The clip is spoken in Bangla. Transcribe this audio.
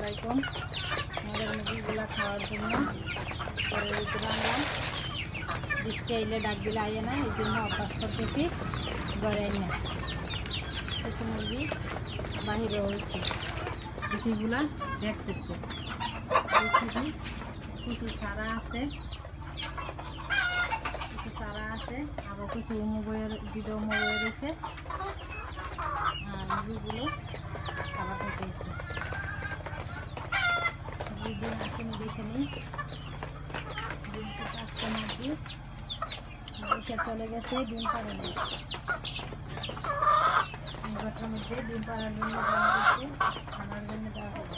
আলাইকুম। আমাদের মুরগিগুলা খাওয়ার জন্য আনলাম। বৃষ্টি এলে ডাক দিলে আইয়ে না, এই জন্য অভ্যাস করতেছি ঘরে না। কিছু মুরগি বাহিরে হয়েছে, মুরগিগুলা দেখতেছে। কিছু সারা আছে, আবার কিছু দুটো বয়ে রয়েছে। আর মুরগিগুলো খাবার খাইতেছে। ডিম আছে দেখে নিই, ডিম থেকে আসছে মুরগি এসে চলে গেছে। ডিম পাড়ে নেই, ঘরটার মধ্যে ডিম পাড়ার জন্য দেওয়া হয়েছে, আমার জন্য দেওয়া হয়েছে।